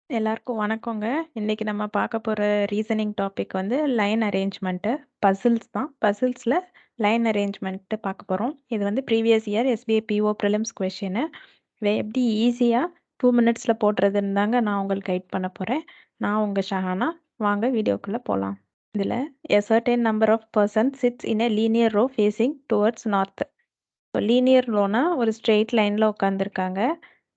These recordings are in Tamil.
எல்லாருக்கும் வணக்கங்க. இன்னைக்கு நம்ம பார்க்க போற ரீசனிங் டாபிக் வந்து லைன் அரேஞ்ச்மென்ட். பசில்ஸ் தான். பசில்ஸ்ல லைன் அரேஞ்ச்மென்ட் பார்க்க போறோம். இது வந்து previous year SBIPO prelims question. இதை எப்படி ஈஸியா 2 மினிட்ஸ்ல போடுறதுன்னு தாங்க நான் உங்களுக்கு கைட் பண்ண போறேன். நான் உங்க ஷஹானா. வாங்க வீடியோக்குள்ள போலாம். இதுல a certain number of persons sits in a linear row facing towards north. Linear ரோனா ஒரு ஸ்ட்ரெயிட் லைன்ல உட்காந்துருக்காங்க.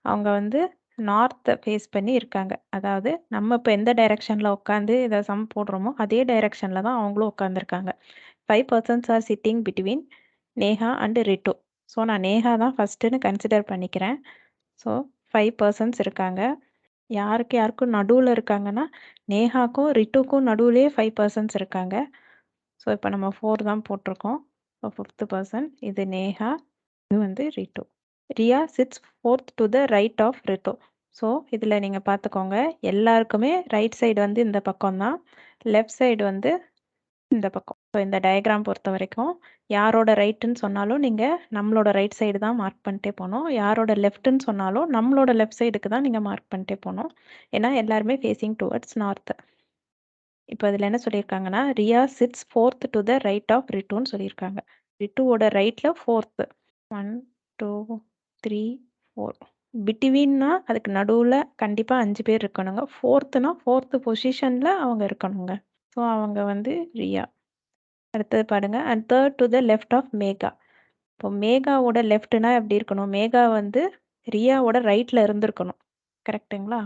அவங்க வந்து நார்த்த ஃபேஸ் பண்ணி இருக்காங்க. அதாவது நம்ம இப்ப எந்த டைரக்ஷன்ல உட்காந்து இத சம் போடுறோமோ, அதே டைரக்ஷன்ல தான் அவங்களும் உட்காந்துருக்காங்க. 5 persons R sitting between Neha and writ. So நான் நேஹா தான் ஃபர்ஸ்ட்டுன்னு கன்சிடர் பண்ணிக்கிறேன். ஸோ 5 பெர்சன்ஸ் இருக்காங்க. யாருக்கு யாருக்கும் நடுவுல இருக்காங்கன்னா, நேஹாக்கும் ரிட்டுக்கும் நடுவுலயே 5 பெர்சன்ஸ் இருக்காங்க. ஸோ இப்ப நம்ம 4 தான் போட்டிருக்கோம். இப்போ 5th பெர்சன் இது நேஹா. இது வந்து Ritu. Riya sits 4th to the right of Ritu. So இதில் நீங்கள் பார்த்துக்கோங்க, எல்லாருக்குமே ரைட் சைடு வந்து இந்த பக்கம் தான், லெஃப்ட் சைடு வந்து இந்த பக்கம். ஸோ இந்த டயக்ராம் பொறுத்த வரைக்கும் யாரோட ரைட்டுன்னு சொன்னாலும் நீங்கள் நம்மளோட ரைட் சைடு தான் மார்க் பண்ணிட்டே போகணும். யாரோட லெஃப்ட்டுன்னு சொன்னாலும் நம்மளோட லெஃப்ட் சைடுக்கு தான் நீங்கள் மார்க் பண்ணிட்டே போகணும். ஏன்னா எல்லாருமே ஃபேஸிங் டுவர்ட்ஸ் நார்த். இப்போ இதில் என்ன சொல்லியிருக்காங்கன்னா, Riya sits 4th to the right of ரிட்டுன்னு சொல்லியிருக்காங்க. ரிட்டுவோட ரைட்டில் 4th. 1, 2, 3, 4. பிட்வீன்னா அதுக்கு நடுவுல கண்டிப்பா 5 பேர் இருக்கணுங்க. 4th பொசிஷன்ல அவங்க இருக்கணுங்க. ஸோ அவங்க வந்து ரியா. அடுத்தது பாருங்க. And 3rd to the left of Megha. இப்போ மேகாவோட லெஃப்ட்னா எப்படி இருக்கணும்? மேகா வந்து ரியாவோட ரைட்ல இருந்திருக்கணும். கரெக்ட்டுங்களா?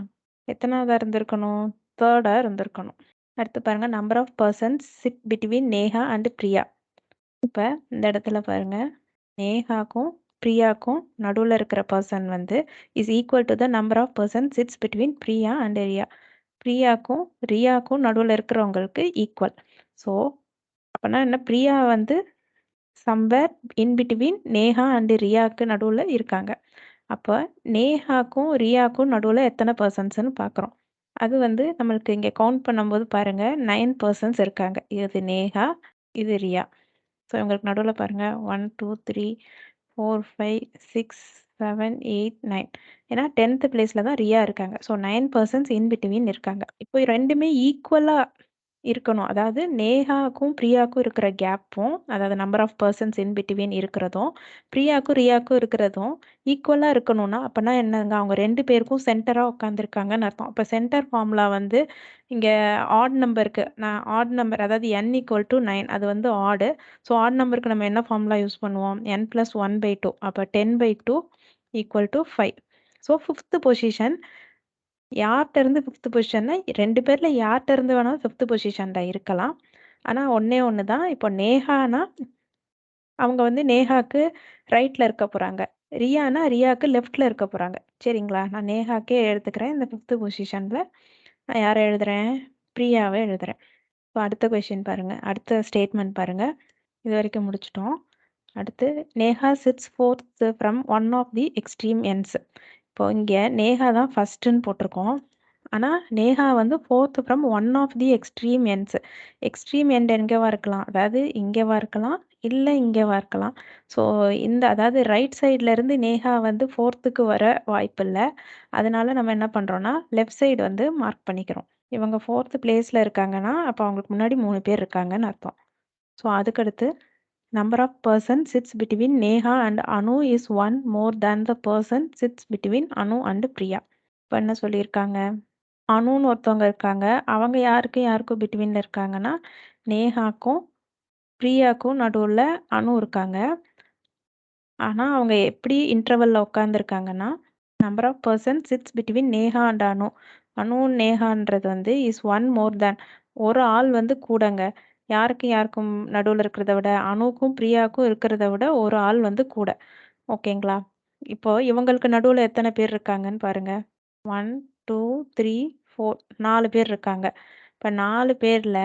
எத்தனாவதா இருந்திருக்கணும்? 3rd இருந்திருக்கணும். அடுத்து பாருங்க. Number of persons sit between Neha and Priya. இப்ப இந்த இடத்துல பாருங்க. நேஹாக்கும் பிரியாக்கும் நடுவுல இருக்கிற பர்சன் வந்து is equal to the number of person sits between Priya and Riya. பிரியாக்கும் ரியாக்கும் நடுவுல இருக்கிறவங்களுக்கு ஈக்குவல். ஸோ அப்பனா என்ன, பிரியா வந்து somewhere in between Neha and ரியாக்கு நடுவுல இருக்காங்க. அப்போ நேஹாக்கும் ரியாக்கும் நடுவுல எத்தனை பர்சன்ஸ்னு பார்க்குறோம். அது வந்து நம்மளுக்கு இங்கே கவுண்ட் பண்ணும்போது பாருங்க 9 பர்சன்ஸ் இருக்காங்க. இது நேஹா, இது ரியா. ஸோ இவங்களுக்கு நடுவுல பாருங்க 1, 2, 3, 4, 5, 6, 7, 8, 9. ஏன்னா 10th பிளேஸ்ல தான் ரியா இருக்காங்க. ஸோ 9 பெர்சன்ஸ் இன் பிட்வீன் இருக்காங்க. இப்போ 2மே ஈக்குவலா இருக்கணும். அதாவது நேஹாக்கும் பிரியாக்கும் இருக்கிற கேப்பும், அதாவது number of persons in between இருக்கிறதும், பிரியாக்கும் ரியாக்கும் இருக்கிறதும் ஈக்குவலா இருக்கணும்னா, அப்பன்னா என்னங்க, அவங்க 2 பேருக்கும் சென்டரா உட்காந்துருக்காங்கன்னு அர்த்தம். அப்ப சென்டர் ஃபார்முலா வந்து இங்க ஆட் நம்பருக்கு நான் ஆட் நம்பர், அதாவது n = 9 அது வந்து ஆடு. ஸோ ஆட் நம்பருக்கு நம்ம என்ன ஃபார்முலா யூஸ் பண்ணுவோம்? n + 1/2. அப்ப 10/2 = 5. ஸோ 5th பொசிஷன் யார்ட்ட இருந்து 5th பொசிஷன்னா 2 பேர்ல யார்ட்ட இருந்து வேணாலும் 5th பொசிஷன்ல இருக்கலாம். ஆனா ஒண்ணே ஒண்ணு தான். இப்போ நேஹானா அவங்க வந்து நேஹாக்கு ரைட்ல இருக்க போறாங்க. ரியானா ரியாக்கு லெஃப்ட்ல இருக்க போறாங்க. சரிங்களா? நான் நேஹாக்கே எடுத்துக்கிறேன். இந்த 5th பொசிஷன்ல நான் யார எழுதுறேன்? பிரியாவ எழுதுறேன். இப்போ அடுத்த கொஸ்டின் பாருங்க. அடுத்த ஸ்டேட்மெண்ட் பாருங்க. இதுவரைக்கும் முடிச்சுட்டோம். அடுத்து Neha sits 4th from one of the extreme ends. இப்போ இங்க நேஹா தான் ஃபர்ஸ்ட்டுன்னு போட்டிருக்கோம். ஆனா நேஹா வந்து 4th from one of the extreme ends. Extreme end எங்கேவா இருக்கலாம்? அதாவது இங்கேவா இருக்கலாம், இல்ல இங்கேவா இருக்கலாம். ஸோ இந்த அதாவது ரைட் சைட்ல இருந்து நேஹா வந்து 4த்துக்கு வர வாய்ப்பில்ல. அதனால நம்ம என்ன பண்றோம்னா, லெஃப்ட் சைடு வந்து மார்க் பண்ணிக்கிறோம். இவங்க 4th பிளேஸ்ல இருக்காங்கன்னா, அப்ப அவங்களுக்கு முன்னாடி 3 பேர் இருக்காங்கன்னு அர்த்தம். ஸோ அதுக்கடுத்து number of persons sits between Neha and Anu is one more than the person sits between Anu and Priya. இப்போ என்ன சொல்லியிருக்காங்க? அனுன்னு ஒருத்தவங்க இருக்காங்க. அவங்க யாருக்கும் பிட்வீன்ல இருக்காங்கன்னா, நேஹாக்கும் பிரியாக்கும் நடுவுல அனு இருக்காங்க. ஆனா அவங்க எப்படி இன்டர்வல்ல உட்கார்ந்துருக்காங்கன்னா, number of persons sits between Neha and Anu. Anu நேஹான்றது வந்து இஸ் ஒன் மோர் தேன். ஒரு ஆள் வந்து கூடங்க. யாருக்கும் நடுவுல இருக்கிறத விட, அனுக்கும் பிரியாக்கும் இருக்கிறத விட ஒரு ஆள் வந்து கூட. ஓகேங்களா? இப்போ இவங்களுக்கு நடுவுல எத்தன பேர் இருக்காங்கன்னு பாருங்க. 1, 2, 3, 4 4 பேர் இருக்காங்க. இப்ப 4 பேர்ல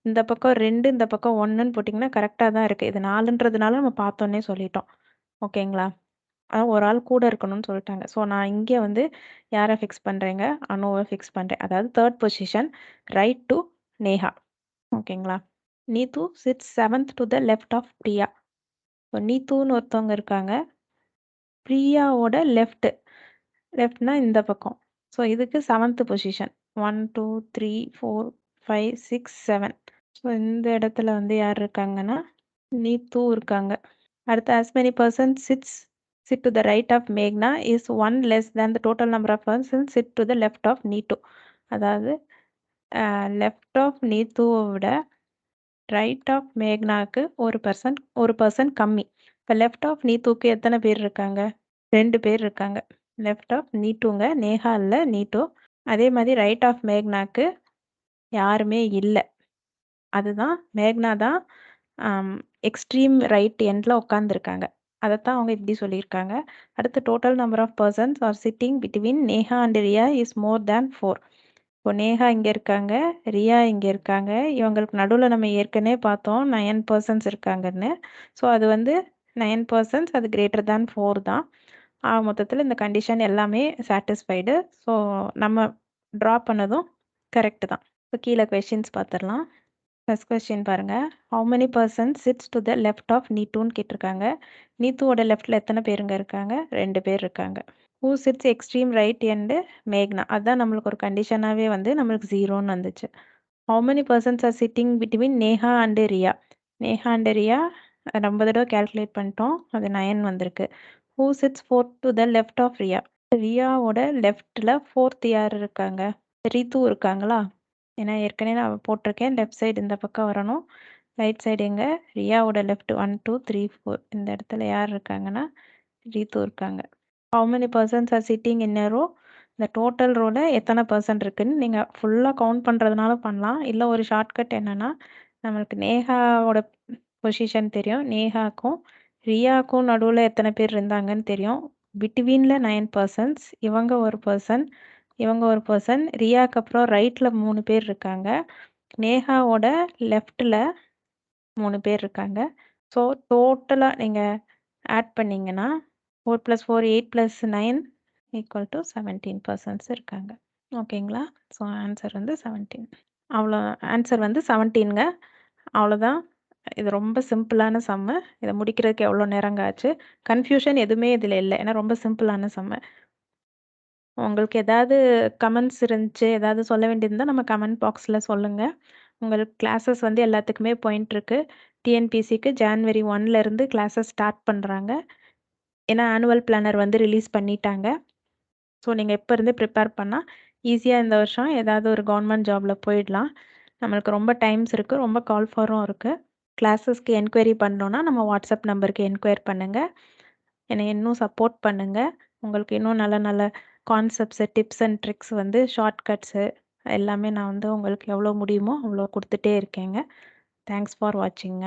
இந்த பக்கம் 2 இந்த பக்கம் 1ன்னு போட்டீங்கன்னா கரெக்ட்டா தான் இருக்கு. இது 4ன்றதுனால நம்ம பார்த்தோனே சொல்லிட்டோம். ஓகேங்களா? ஒரு ஆள் கூட இருக்கணும்னு சொல்ட்டாங்க. ஸோ நான் இங்க வந்து யார ஃபிக்ஸ் பண்றேங்க? அனுவ ஃபிக்ஸ் பண்றேன். அதாவது 3rd position right to Neha. ஓகேங்களா? Neethu sits 7th to the left of Priya. இப்போ நீத்துன்னு ஒருத்தவங்க இருக்காங்க. பிரியாவோட லெஃப்ட்னா இந்த பக்கம். ஸோ இதுக்கு 7th பொசிஷன் 1 2 3 4 5 6 7. ஸோ இந்த இடத்துல வந்து யார் இருக்காங்கன்னா நீத்து இருக்காங்க. அடுத்து as many persons sit to the right of Meghna is 1 less than the total number of persons sit to the left of Neetu. அதாவது லெஃப்ட் ஆஃப் நீத்துவை விட ரைட் ஆஃப் மேக்னாக்கு ஒரு பர்சன் கம்மி. இப்போ லெஃப்ட் ஆஃப் நீத்துக்கு எத்தனை பேர் இருக்காங்க? 2 பேர் இருக்காங்க. லெஃப்ட் ஆஃப் நீட்டுங்க, நேஹா இல்லை, நீட்டு. அதே மாதிரி ரைட் ஆஃப் மேக்னாக்கு யாருமே இல்லை. அதுதான் மேக்னா தான் எக்ஸ்ட்ரீம் ரைட் எண்டில் உட்காந்துருக்காங்க. அதைத்தான் அவங்க இப்படி சொல்லியிருக்காங்க. அடுத்து total number of persons are sitting between Neha and Riya is more than 4. இப்போ நேஹா இங்கே இருக்காங்க, ரியா இங்கே இருக்காங்க. இவங்களுக்கு நடுவில் நம்ம ஏற்கனவே பார்த்தோம் 9 பர்சன்ஸ் இருக்காங்கன்னு. ஸோ அது வந்து 9 பர்சன்ஸ், அது கிரேட்டர் தேன் 4 தான். மொத்தத்தில் இந்த கண்டிஷன் எல்லாமே சாட்டிஸ்ஃபைடு. ஸோ நம்ம ட்ரா பண்ணதும் கரெக்டு தான். இப்போ கீழே கொஷின்ஸ் பார்த்துடலாம். ஃபர்ஸ்ட் கொஸ்டின் பாருங்க. How many persons sits to the left of நீட்டுன்னு கேட்டிருக்காங்க. நீத்துவோட லெஃப்டில் எத்தனை பேருங்க இருக்காங்க? 2 பேர் இருக்காங்க. Who sits extreme right end மேக்னா. அதுதான் நம்மளுக்கு ஒரு கண்டிஷனாகவே வந்து நம்மளுக்கு 0ன்னு வந்துச்சு. How many persons are sitting between Neha and Riya. Neha and Riya ரொம்ப தடவை கேல்குலேட் பண்ணிட்டோம், அது 9 வந்திருக்கு. Who chits 4 to the left of Riya. ரியாவோட லெஃப்டில் 4th யார் இருக்காங்க? ரித்து இருக்காங்களா? ஏன்னா ஏற்கனவே நான் போட்டிருக்கேன், லெஃப்ட் சைடு இந்த பக்கம் வரணும், ரைட் சைடு எங்கே? ரியாவோட லெஃப்ட் 1 2 3 4. இந்த இடத்துல யார் இருக்காங்கன்னா ரீத்து இருக்காங்க. How many persons are sitting in a row. இந்த டோட்டல் ரோவில் எத்தனை பர்சன்ட் இருக்குன்னு நீங்கள் ஃபுல்லாக கவுண்ட் பண்ணுறதுனால பண்ணலாம். இல்லை ஒரு ஷார்ட்கட் என்னென்னா, நம்மளுக்கு நேஹாவோட பொசிஷன் தெரியும், நேஹாக்கும் ரியாக்கும் நடுவில் எத்தனை பேர் இருந்தாங்கன்னு தெரியும். பிட்வீனில் 9 பர்சன்ஸ், இவங்க ஒரு பர்சன், இவங்க ஒரு பர்சன். ரியாக்கு அப்புறம் ரைட்டில் 3 பேர் இருக்காங்க. நேஹாவோட லெஃப்டில் 3 பேர் இருக்காங்க. ஸோ டோட்டலாக நீங்கள் ஆட் பண்ணிங்கன்னா 4 + 4 8 + 9 = 17 பர்சன்ஸ் இருக்காங்க. ஓகேங்களா? ஸோ ஆன்சர் வந்து 17. அவ்வளோ ஆன்சர் வந்து 17ங்க. அவ்வளோதான். இது ரொம்ப சிம்பிளான சம்மு. இதை முடிக்கிறதுக்கு எவ்வளோ நேரங்க ஆச்சு? கன்ஃபியூஷன் எதுவுமே இதில் இல்லை, ஏன்னா ரொம்ப சிம்பிளான சம்மு. உங்களுக்கு ஏதாவது கமெண்ட்ஸ் இருந்துச்சு, ஏதாவது சொல்ல வேண்டியிருந்தால் நம்ம கமெண்ட் பாக்ஸில் சொல்லுங்கள். உங்களுக்கு கிளாஸஸ் வந்து எல்லாத்துக்குமே போயின்ட்டுருக்கு. டிஎன்பிசிக்கு January 1லேருந்து கிளாஸஸ் ஸ்டார்ட் பண்ணுறாங்க. ஏன்னா ஆனுவல் பிளானர் வந்து ரிலீஸ் பண்ணிட்டாங்க. ஸோ நீங்கள் இப்போ இருந்து ப்ரிப்பேர் பண்ணால் ஈஸியாக இந்த வருஷம் ஏதாவது ஒரு கவர்மெண்ட் ஜாபில் போயிடலாம். நம்மளுக்கு ரொம்ப டைம்ஸ் இருக்குது, ரொம்ப கால் ஃபாரும் இருக்குது. கிளாஸஸ்க்கு என்கொயரி பண்ணோன்னா நம்ம வாட்ஸ்அப் நம்பருக்கு என்கொயர் பண்ணுங்கள். என்னை இன்னும் சப்போர்ட் பண்ணுங்கள். உங்களுக்கு இன்னும் நல்ல நல்ல கான்செப்ட்ஸு, டிப்ஸ் அண்ட் ட்ரிக்ஸ் வந்து ஷார்ட்கட்ஸு எல்லாமே நான் வந்து உங்களுக்கு எவ்வளோ முடியுமோ அவ்வளோ கொடுத்துட்டே இருக்கேங்க. Thanks for வாட்சிங்க.